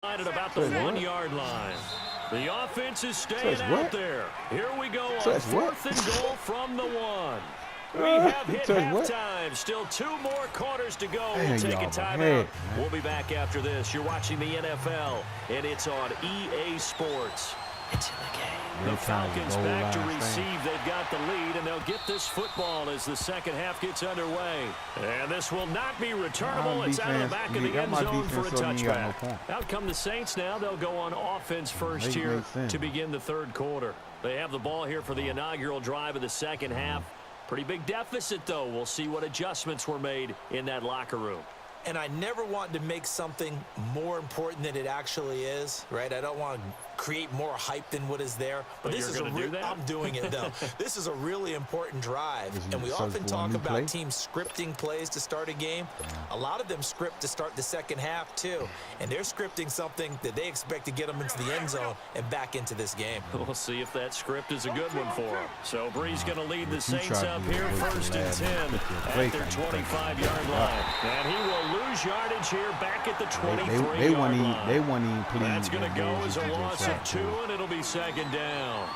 At about the 1-yard line. The offense is staying out there. Here we go on 4th and goal from the 1. We have hit halftime. Still 2 more quarters to go. We'll take a timeout. We'll be back after this. You're watching the NFL, and it's on EA Sports. It's in the game. The Falcons back to receive. They've got the lead, and they'll get this football as the second half gets underway. And this will not be returnable. It's out of the back of the end zone for a touchback. Out come the Saints now. They'll go on offense first here to begin the third quarter. They have the ball here for the inaugural drive of the second half. Pretty big deficit, though. We'll see what adjustments were made in that locker room. And I never want to make something more important than it actually is, right? I don't want to create more hype than what is there. But this is I'm doing it, though. This is a really important drive. And we often talk about teams scripting plays to start a game. A lot of them script to start the second half, too. And they're scripting something that they expect to get them into the end zone and back into this game. We'll see if that script is a good one for them. So Bree's going to lead the Saints up here 1st and 10 at their 25-yard line. And he will lose yardage here back at the 23-yard line. They won't even please. That's going to go as a loss of 2, and it'll be second down.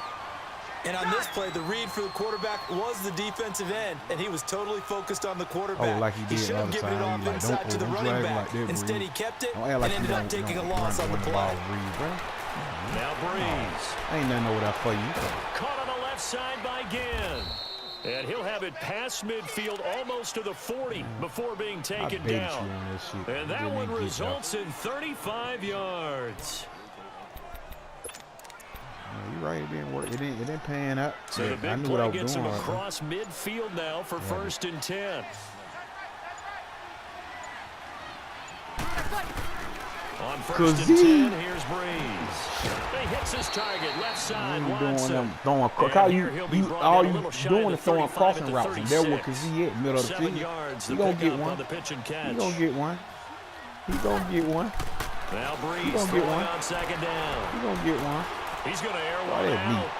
And on this play, the read for the quarterback was the defensive end, and he was totally focused on the quarterback. Like he should have given it off inside to the running back. Instead, he kept it and ended up taking a loss on the play. Now Breeze. Ain't nothing over there for you. Caught on the left side by Ginn. And he'll have it past midfield almost to the 40 before being taken down. And that one results in 35 yards. You're right, it didn't work. It didn't pan up. So the big play gets him across midfield now for 1st and 10. On 1st and 10, here's Breeze. He hits his target, left side, Watson. All you doing is throwing crossing routes. And there was Kazee at middle of the field. He's going to get one. He's going to get one. He's going to get one. Now Breeze throwing on second down. He's going to get one. He's going to air one out.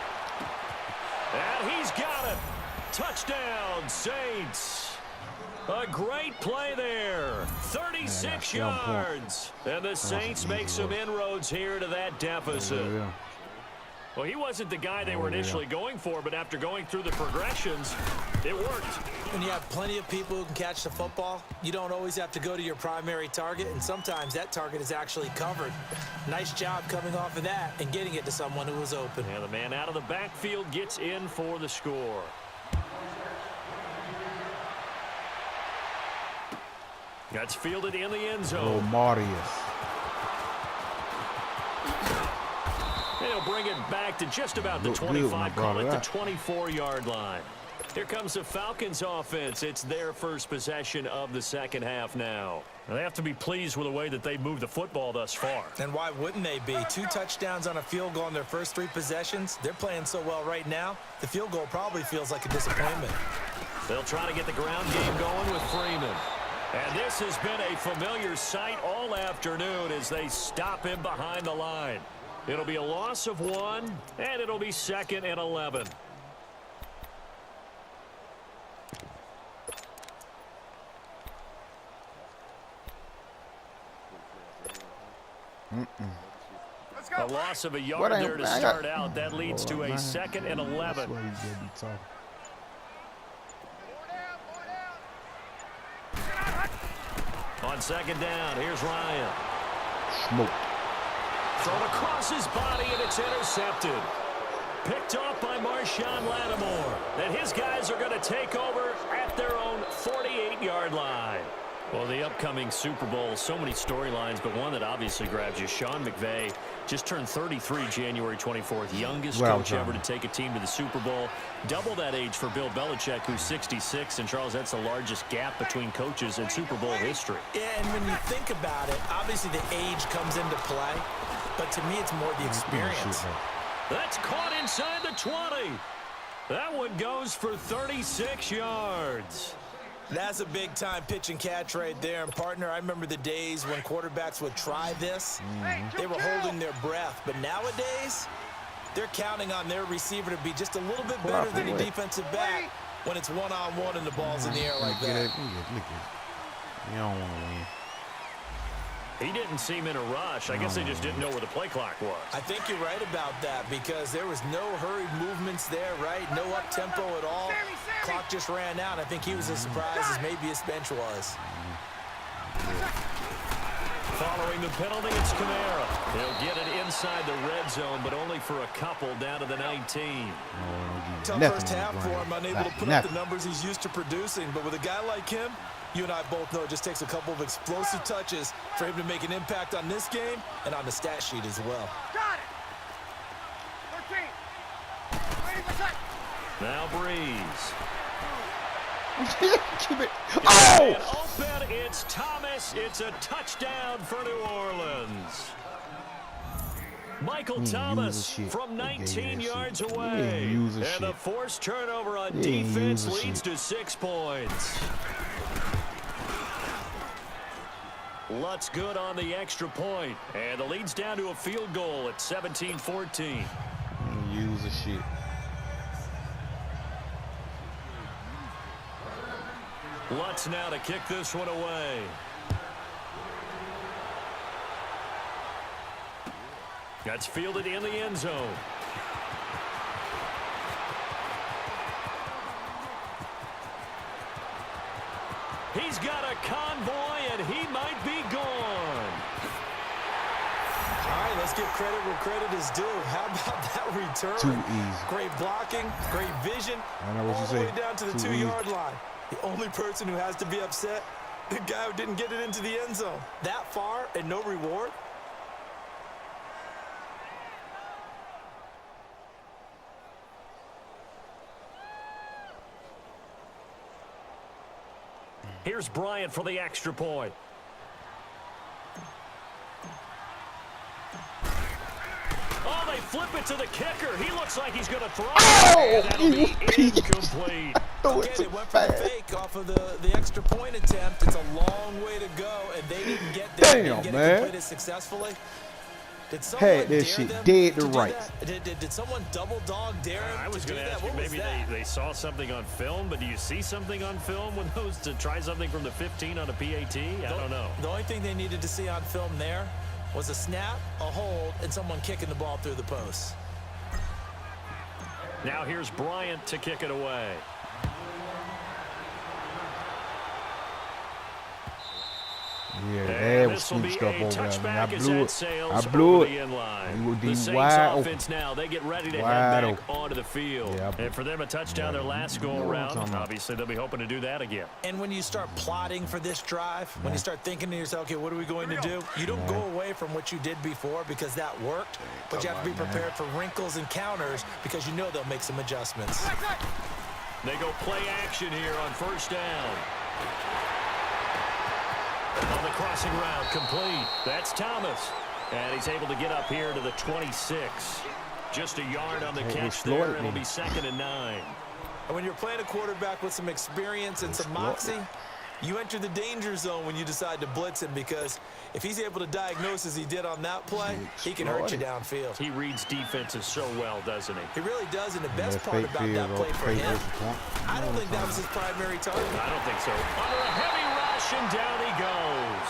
And he's got it. Touchdown, Saints. A great play there. 36 yards. And the Saints make some inroads here to that deficit. Well, he wasn't the guy they were initially going for, but after going through the progressions, it worked. When you have plenty of people who can catch the football, you don't always have to go to your primary target, and sometimes that target is actually covered. Nice job coming off of that and getting it to someone who was open. And the man out of the backfield gets in for the score. That's fielded in the end zone. Oh, Marius. They'll bring it back to just about the 25, call it the 24-yard line. Here comes the Falcons offense. It's their first possession of the second half now. They have to be pleased with the way that they've moved the football thus far. And why wouldn't they be? 2 touchdowns on a field goal in their first 3 possessions. They're playing so well right now, the field goal probably feels like a disappointment. They'll try to get the ground game going with Freeman. And this has been a familiar sight all afternoon as they stop him behind the line. It'll be a loss of 1, and it'll be 2nd and 11. A loss of a yard there to start out. That leads to a 2nd and 11. On second down, here's Ryan. Smoke. Thrown across his body, and it's intercepted. Picked off by Marshawn Lattimore. And his guys are going to take over at their own 48-yard line. Well, the upcoming Super Bowl, so many storylines, but one that obviously grabs you. Sean McVay just turned 33 January 24th. Youngest coach ever to take a team to the Super Bowl. Double that age for Bill Belichick, who's 66. And, Charles, that's the largest gap between coaches in Super Bowl history. Yeah, and when you think about it, obviously the age comes into play. But to me, it's more the experience. That's caught inside the 20. That one goes for 36 yards. That's a big-time pitch and catch right there. And, partner, I remember the days when quarterbacks would try this. They were holding their breath. But nowadays, they're counting on their receiver to be just a little bit better than a defensive back when it's one-on-one and the ball's in the air like that. You don't want to win. He didn't seem in a rush. I guess they just didn't know where the play clock was. I think you're right about that because there was no hurried movements there, right? No up-tempo at all. Clock just ran out. I think he was as surprised as maybe his bench was. Following the penalty, it's Kamara. He'll get it inside the red zone, but only for a couple down to the 19. Tough first half for him, unable to put up the numbers he's used to producing. But with a guy like him, you and I both know it just takes a couple of explosive touches for him to make an impact on this game and on the stat sheet as well. Got it. 13. Now Breeze. Keep it. Oh! Open, it's Thomas. It's a touchdown for New Orleans. Michael Thomas from 19 yards away. And the forced turnover on defense leads to 6 points. Lutz good on the extra point. And the lead's down to a field goal at 17-14. Use the shit. Lutz now to kick this one away. That's fielded in the end zone. He's got a convoy, and he might be gone. All right, let's give credit where credit is due. How about that return? Too easy. Great blocking, great vision, I know what all you the say. way down to the 2-yard line. The only person who has to be upset, the guy who didn't get it into the end zone. That far and no reward? Here's Bryant for the extra point. Oh, they flip it to the kicker. He looks like he's going to throw. Oh, that'll be incomplete. Again, they went for the fake off of the extra point attempt. It's a long way to go, and they didn't get there. Damn, get man. it completed successfully. Did someone had this shit dead to rights. Did someone double dog dare him? I was going to ask you, what maybe they saw something on film, but do you see something on film with those to try something from the 15 on a PAT? I don't know. The only thing they needed to see on film there was a snap, a hold, and someone kicking the ball through the post. Now here's Bryant to kick it away. Yeah, that was sweet stuff over there. I blew it. I blew it. You would be wide open. Now they get ready to head back onto the field. Yeah, and for them a touchdown their last go around, obviously they'll be hoping to do that again. And when you start plotting for this drive, when you start thinking to yourself, okay, what are we going to do? You don't go away from what you did before because that worked, but you have to be prepared for wrinkles and counters because you know they'll make some adjustments. They go play action here on first down. On the crossing route, complete. That's Thomas. And he's able to get up here to the 26. Just a yard on the catch there, and it'll be 2nd and 9. And when you're playing a quarterback with some experience and some moxie, you enter the danger zone when you decide to blitz him because if he's able to diagnose as he did on that play, he can hurt you downfield. He reads defenses so well, doesn't he? He really does, and the best part about that play for him, I don't think that was his primary target. I don't think so. Under a heavy rush, and down he goes.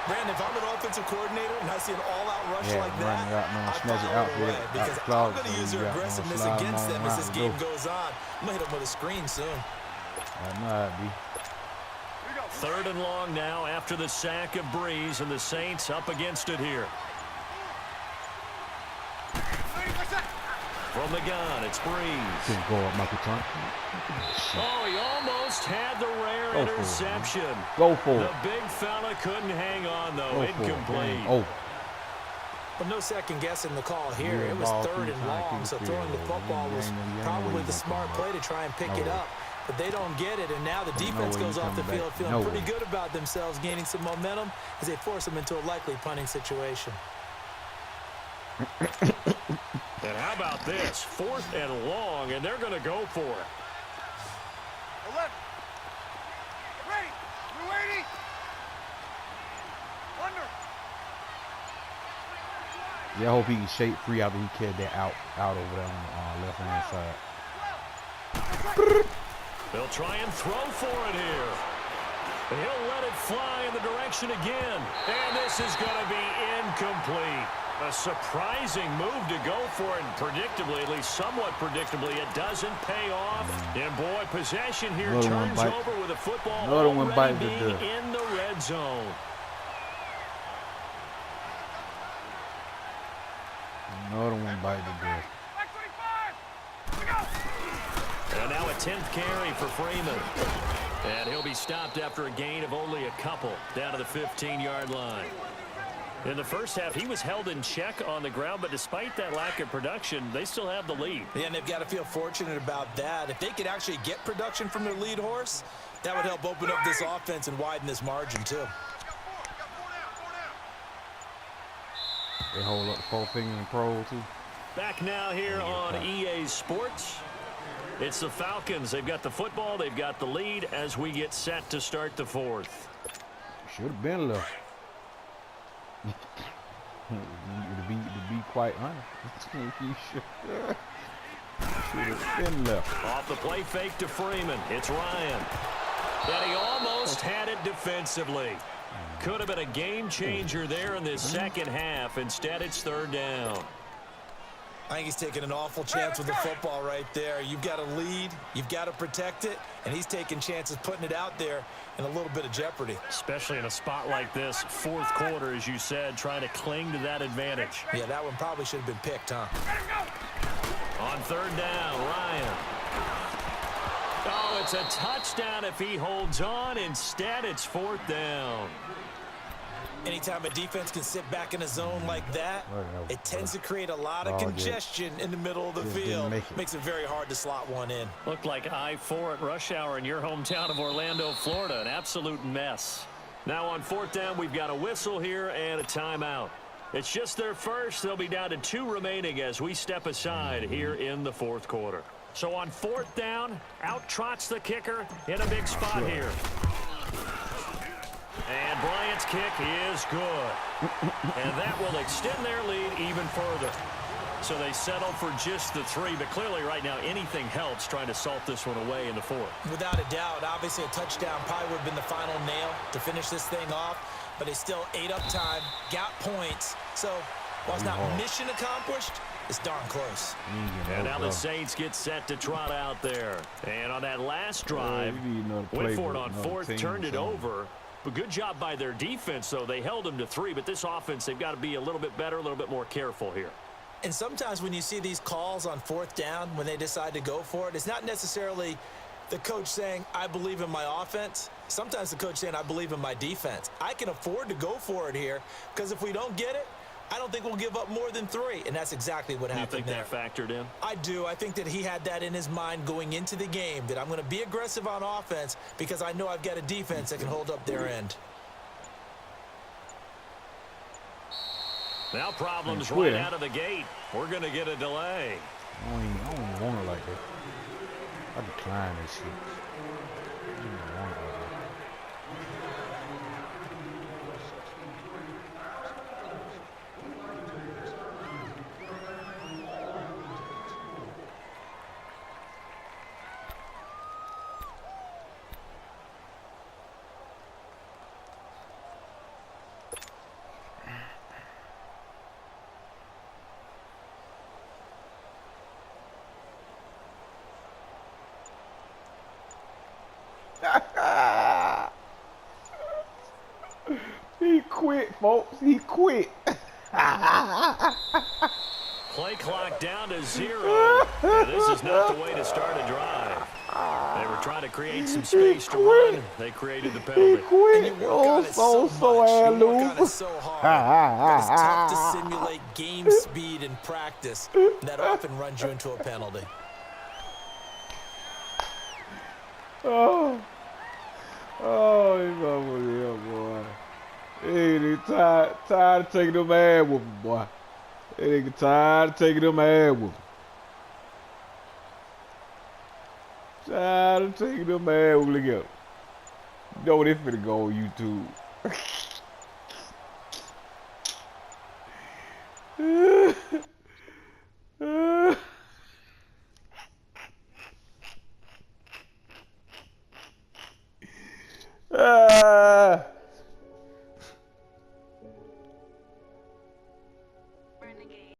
Brandon, if I'm an offensive coordinator and I see an all-out rush like that, I smash it out away because I'm going to use their aggressiveness against them as this game goes on. I'm going to hit them with a screen soon. That might be. 3rd and long now after the sack of Breeze, and the Saints up against it here. From the gun, it's Breeze. Didn't go up, Michael Trump. Oh, he almost had the rare interception. Go for it. The big fella couldn't hang on, though. Incomplete. Oh. Well, no second guessing the call here. It was 3rd and long, so throwing the football was probably the smart play to try and pick it up. But they don't get it, and now the defense goes off the field feeling pretty good about themselves, gaining some momentum as they force them into a likely punting situation. And how about this? 4th and long, and they're going to go for it. 11. Ready. We're waiting. Under. Yeah, I hope he can shake free after he carried that out over there on the left-hand side. They'll try and throw for it here. He'll let it fly in the direction again. And this is going to be incomplete. A surprising move to go for it, and predictably, at least somewhat predictably, it doesn't pay off. And boy, possession here turns over with a football already being in the red zone. Another one bite the good. And now a 10th carry for Freeman. And he'll be stopped after a gain of only a couple down to the 15-yard line. In the first half, he was held in check on the ground, but despite that lack of production, they still have the lead. Yeah, and they've got to feel fortunate about that. If they could actually get production from their lead horse, that would help open up this offense and widen this margin, too. They hold up the 4 finger in pro, too. Back now here on EA Sports. It's the Falcons. They've got the football. They've got the lead as we get set to start the fourth. Should have been left. to be quite honest, you should have been left. Off the play fake to Freeman. It's Ryan. And he almost had it defensively. Could have been a game changer there in this second half. Instead, it's third down. I think he's taking an awful chance with the football right there. You've got to lead, you've got to protect it, and he's taking chances putting it out there in a little bit of jeopardy. Especially in a spot like this, fourth quarter, as you said, trying to cling to that advantage. Yeah, that one probably should have been picked, huh? On third down, Ryan. Oh, it's a touchdown if he holds on. Instead, it's fourth down. Anytime a defense can sit back in a zone like that, it tends to create a lot of congestion in the middle of the field. Makes it very hard to slot one in. Looked like I-4 at rush hour in your hometown of Orlando, Florida. An absolute mess. Now on fourth down, we've got a whistle here and a timeout. It's just their first. They'll be down to 2 remaining as we step aside here in the fourth quarter. So on fourth down, out trots the kicker in a big spot here. And Bryant's kick is good. And that will extend their lead even further. So they settle for just the 3, but clearly right now anything helps trying to salt this one away in the fourth. Without a doubt, obviously a touchdown probably would have been the final nail to finish this thing off, but they still ate up time, got points. So while it's not mission accomplished, it's darn close. And now the Saints get set to trot out there. And on that last drive, went for it on fourth, turned it over. But good job by their defense, though. They held them to 3, but this offense, they've got to be a little bit better, a little bit more careful here. And sometimes when you see these calls on fourth down, when they decide to go for it, it's not necessarily the coach saying, I believe in my offense. Sometimes the coach saying, I believe in my defense. I can afford to go for it here because if we don't get it, I don't think we'll give up more than 3, and that's exactly what happened there. You think that factored in? I do. I think that he had that in his mind going into the game, that I'm going to be aggressive on offense because I know I've got a defense that can hold up their end. Now problems right out of the gate. We're going to get a delay. I don't even want it like that. I decline this shit. I don't even want it like that. He quit, folks. He quit. Play clock down to 0. And this is not the way to start a drive. They were trying to create some space to run. They created the penalty. He quit. Oh, so heirloom. So hard. But it's tough to simulate game speed in practice. That often runs you into a penalty. Oh, he's over here, boy. Hey, tired of taking them ass whooping, boy. Hey, tired of taking them ass whooping. Tired of taking them ass whooping. Look at you know they finna go on YouTube.